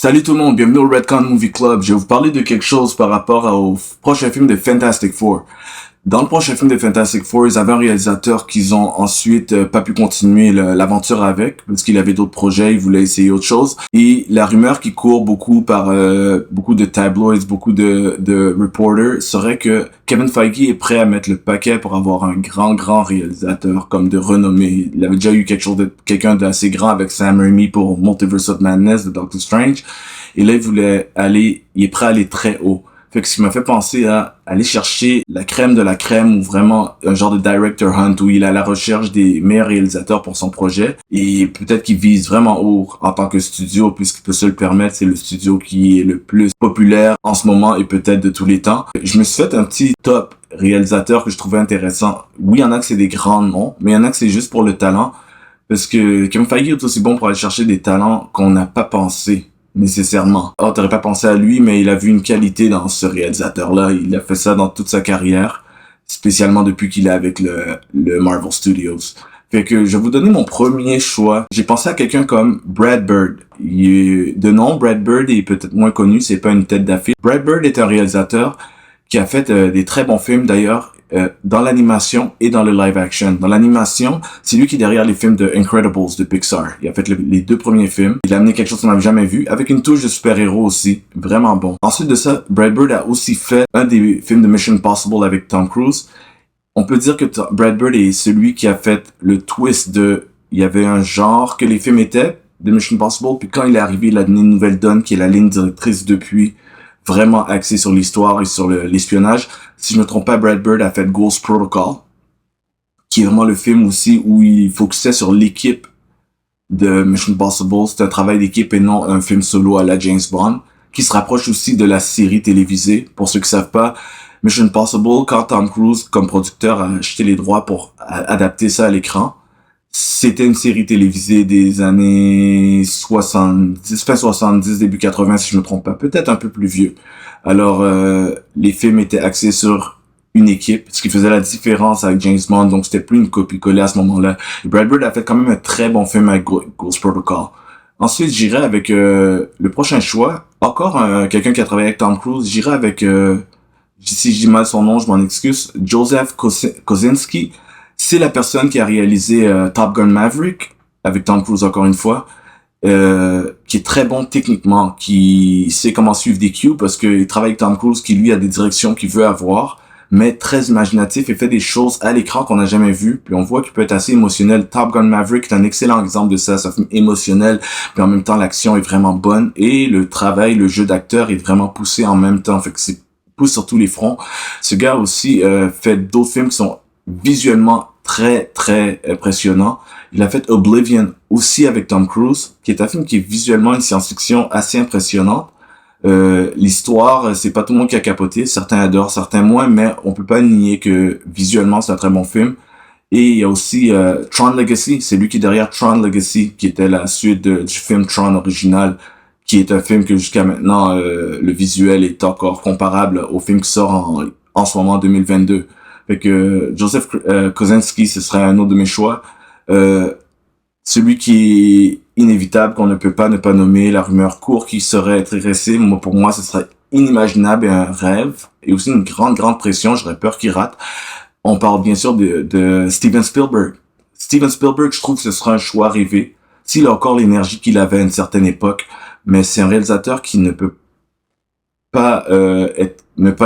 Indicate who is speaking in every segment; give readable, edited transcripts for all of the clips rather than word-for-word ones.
Speaker 1: Salut tout le monde, bienvenue au Redcon Movie Club. Je vais vous parler de quelque chose par rapport au prochain film de Fantastic Four. Dans le prochain film de Fantastic Four, ils avaient un réalisateur qu'ils ont ensuite pas pu continuer l'aventure avec, parce qu'il avait d'autres projets, il voulait essayer autre chose. Et la rumeur qui court beaucoup par beaucoup de tabloids, beaucoup de reporters, serait que Kevin Feige est prêt à mettre le paquet pour avoir un grand réalisateur comme de renommée. Il avait déjà eu quelqu'un d'assez grand avec Sam Raimi pour Multiverse of Madness de Doctor Strange. Et là, il est prêt à aller très haut. Fait que ce qui m'a fait penser à aller chercher la crème de la crème ou vraiment un genre de director hunt où il est à la recherche des meilleurs réalisateurs pour son projet et peut-être qu'il vise vraiment haut en tant que studio puisqu'il peut se le permettre. C'est le studio qui est le plus populaire en ce moment et peut-être de tous les temps. Je me suis fait un petit top réalisateur que je trouvais intéressant. Oui, il y en a que c'est des grands noms, mais il y en a que c'est juste pour le talent parce que Kevin Feige est aussi bon pour aller chercher des talents qu'on n'a pas pensé nécessairement. Oh, t'aurais pas pensé à lui, mais il a vu une qualité dans ce réalisateur-là. Il a fait ça dans toute sa carrière, spécialement depuis qu'il est avec le Marvel Studios. Fait que je vais vous donner mon premier choix. J'ai pensé à quelqu'un comme Brad Bird. De nom, Brad Bird est peut-être moins connu, c'est pas une tête d'affiche. Brad Bird est un réalisateur qui a fait des très bons films d'ailleurs, dans l'animation et dans le live action. Dans l'animation, c'est lui qui est derrière les films de Incredibles de Pixar. Il a fait les deux premiers films. Il a amené quelque chose qu'on n'avait jamais vu, avec une touche de super-héros aussi. Vraiment bon. Ensuite de ça, Brad Bird a aussi fait un des films de Mission Impossible avec Tom Cruise. On peut dire que Brad Bird est celui qui a fait le twist il y avait un genre que les films étaient de Mission Impossible, puis quand il est arrivé, il a donné une nouvelle donne qui est la ligne directrice depuis, vraiment axé sur l'histoire et sur l'espionnage. Si je me trompe pas, Brad Bird a fait Ghost Protocol, qui est vraiment le film aussi où il focusait sur l'équipe de Mission Impossible. C'est un travail d'équipe et non un film solo à la James Bond, qui se rapproche aussi de la série télévisée. Pour ceux qui savent pas, Mission Impossible, quand Tom Cruise, comme producteur, a acheté les droits pour adapter ça à l'écran, c'était une série télévisée des années 70, fin 70, début 80, si je me trompe pas. Peut-être un peu plus vieux. Alors, les films étaient axés sur une équipe, ce qui faisait la différence avec James Bond, donc c'était plus une copie-collée à ce moment-là. Et Brad Bird a fait quand même un très bon film avec Ghost Protocol. Ensuite, j'irai avec le prochain choix. Encore quelqu'un qui a travaillé avec Tom Cruise. J'irai avec, si je dis mal son nom, je m'en excuse, Joseph Kosinski. C'est la personne qui a réalisé Top Gun Maverick, avec Tom Cruise encore une fois, qui est très bon techniquement, qui sait comment suivre des cues, parce qu'il travaille avec Tom Cruise, qui lui a des directions qu'il veut avoir, mais très imaginatif et fait des choses à l'écran qu'on n'a jamais vues. Puis on voit qu'il peut être assez émotionnel. Top Gun Maverick est un excellent exemple de ça. C'est un film émotionnel, puis en même temps l'action est vraiment bonne, et le jeu d'acteur est vraiment poussé en même temps. Fait que c'est pousse sur tous les fronts. Ce gars aussi fait d'autres films qui sont visuellement très impressionnant. Il a fait Oblivion aussi avec Tom Cruise, qui est un film qui est visuellement une science-fiction assez impressionnante. L'histoire, c'est pas tout le monde qui a capoté, certains adorent, certains moins, mais on peut pas nier que visuellement c'est un très bon film. Et il y a aussi Tron Legacy, c'est lui qui est derrière Tron Legacy, qui était la suite du film Tron original, qui est un film que jusqu'à maintenant le visuel est encore comparable au film qui sort en ce moment en 2022. Fait que Joseph Kosinski, ce serait un autre de mes choix. Celui qui est inévitable, qu'on ne peut pas ne pas nommer, la rumeur court qui serait intéressé, pour moi, ce serait inimaginable et un rêve. Et aussi une grande pression, j'aurais peur qu'il rate. On parle bien sûr de Steven Spielberg. Steven Spielberg, je trouve que ce sera un choix rêvé. S'il a encore l'énergie qu'il avait à une certaine époque, mais c'est un réalisateur qui ne peut pas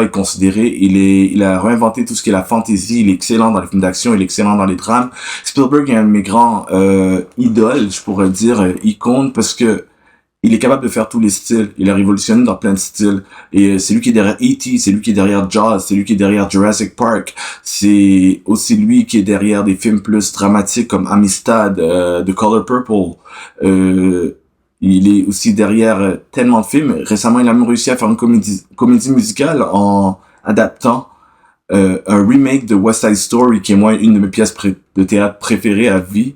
Speaker 1: être considéré. Il a réinventé tout ce qui est la fantasy. Il est excellent dans les films d'action. Il est excellent dans les drames. Spielberg est un de mes grands idoles, je pourrais dire, icônes, parce que il est capable de faire tous les styles. Il a révolutionné dans plein de styles. Et c'est lui qui est derrière E.T., c'est lui qui est derrière Jaws, c'est lui qui est derrière Jurassic Park. C'est aussi lui qui est derrière des films plus dramatiques comme Amistad, The Color Purple. Il est aussi derrière tellement de films. Récemment, il a même réussi à faire une comédie musicale en adaptant un remake de West Side Story, qui est moi une de mes pièces de théâtre préférées à vie.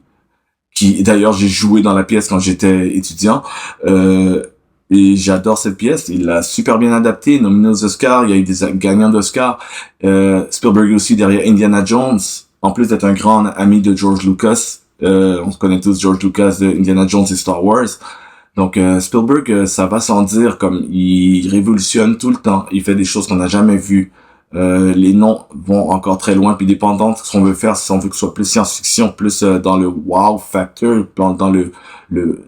Speaker 1: Qui d'ailleurs j'ai joué dans la pièce quand j'étais étudiant. Et j'adore cette pièce. Il l'a super bien adapté, nominé aux Oscars. Il y a eu des gagnants d'Oscars. Spielberg aussi derrière Indiana Jones. En plus d'être un grand ami de George Lucas. On connaît tous George Lucas de Indiana Jones et Star Wars. Donc Spielberg, ça va sans dire, comme il révolutionne tout le temps. Il fait des choses qu'on n'a jamais vues. Les noms vont encore très loin, puis dépendant de ce qu'on veut faire, si on veut que ce soit plus science-fiction, plus dans le wow factor, dans le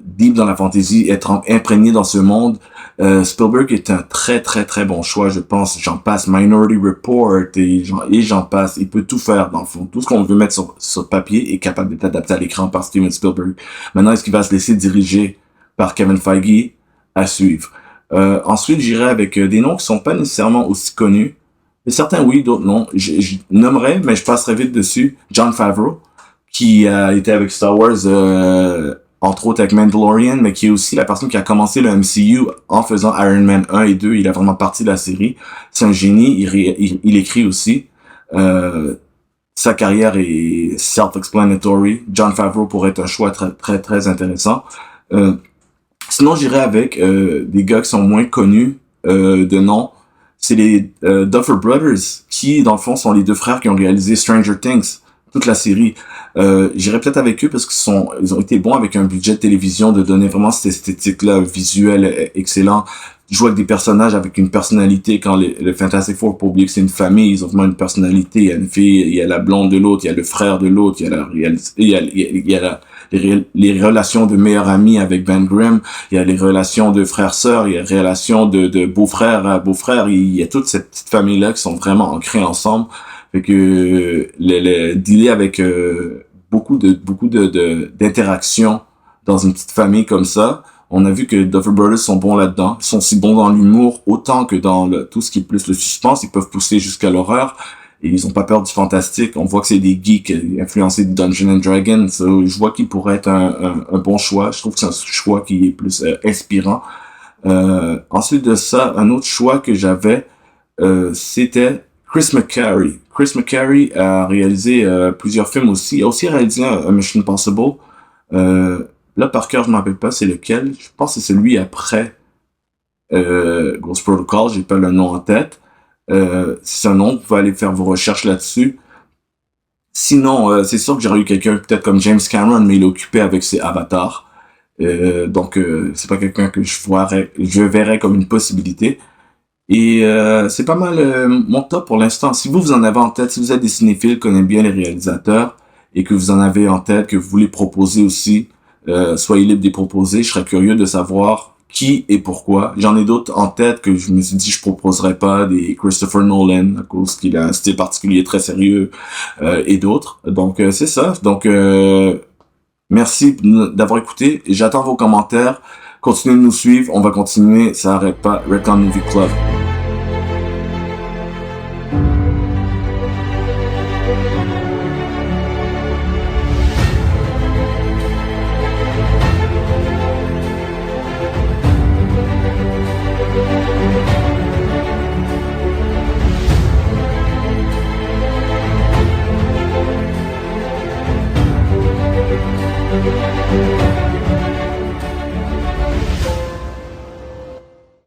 Speaker 1: deep dans la fantasy, être imprégné dans ce monde. Spielberg est un très très très bon choix, je pense. J'en passe Minority Report et j'en passe. Il peut tout faire dans le fond. Tout ce qu'on veut mettre sur papier est capable d'être adapté à l'écran par Steven Spielberg. Maintenant, est-ce qu'il va se laisser diriger par Kevin Feige? À suivre. Ensuite, j'irai avec des noms qui sont pas nécessairement aussi connus. Et certains oui, d'autres non. Je nommerai, mais je passerai vite dessus. Jon Favreau, qui a été avec Star Wars, entre autres avec Mandalorian, mais qui est aussi la personne qui a commencé le MCU en faisant Iron Man 1 et 2. Il a vraiment parti de la série. C'est un génie. Il écrit aussi. Sa carrière est self-explanatory. Jon Favreau pourrait être un choix très très très intéressant. Sinon, j'irai avec des gars qui sont moins connus de nom. C'est les Duffer Brothers, qui, dans le fond, sont les deux frères qui ont réalisé Stranger Things, toute la série. J'irais peut-être avec eux parce ils ont été bons avec un budget de télévision de donner vraiment cette esthétique-là, visuelle excellent. Jouer avec des personnages avec une personnalité. Quand le Fantastic Four, pour oublier que c'est une famille, ils ont vraiment une personnalité. Il y a une fille, il y a la blonde de l'autre, il y a le frère de l'autre, il y a les relations de meilleurs amis avec Ben Grimm, il y a les relations de frères-sœurs, il y a les relations de beaux-frères à beaux-frères, il y a toute cette petite famille-là qui sont vraiment ancrées ensemble. Fait que le dealer avec beaucoup d'interactions dans une petite famille comme ça, on a vu que Duffer Brothers sont bons là-dedans. Ils sont aussi bons dans l'humour autant que dans tout ce qui est plus le suspense. Ils peuvent pousser jusqu'à l'horreur. Et ils ont pas peur du fantastique. On voit que c'est des geeks influencés de Dungeons and Dragons. Je vois qu'il pourrait être un bon choix. Je trouve que c'est un choix qui est plus inspirant. Ensuite de ça, un autre choix que j'avais, c'était Chris McCary. Chris McCary a réalisé plusieurs films aussi. Il a aussi réalisé un Mission Impossible. Là, par cœur, je ne me rappelle pas c'est lequel. Je pense que c'est celui après Ghost Protocol. J'ai pas le nom en tête. C'est un nom, vous pouvez aller faire vos recherches là-dessus. Sinon, c'est sûr que j'aurais eu quelqu'un peut-être comme James Cameron, mais il est occupé avec ses avatars. Donc, c'est pas quelqu'un que je verrais comme une possibilité. Et c'est pas mal mon top pour l'instant. Si vous en avez en tête, si vous êtes des cinéphiles, connaissez bien les réalisateurs, et que vous en avez en tête, que vous voulez proposer aussi, soyez libre de les proposer. Je serais curieux de savoir qui et pourquoi. J'en ai d'autres en tête que je me suis dit je proposerais pas, des Christopher Nolan, à cause qu'il a un style particulier très sérieux, et d'autres. Donc, c'est ça. Donc, merci d'avoir écouté. J'attends vos commentaires. Continuez de nous suivre. On va continuer. Ça arrête pas. Retcon Movie Club.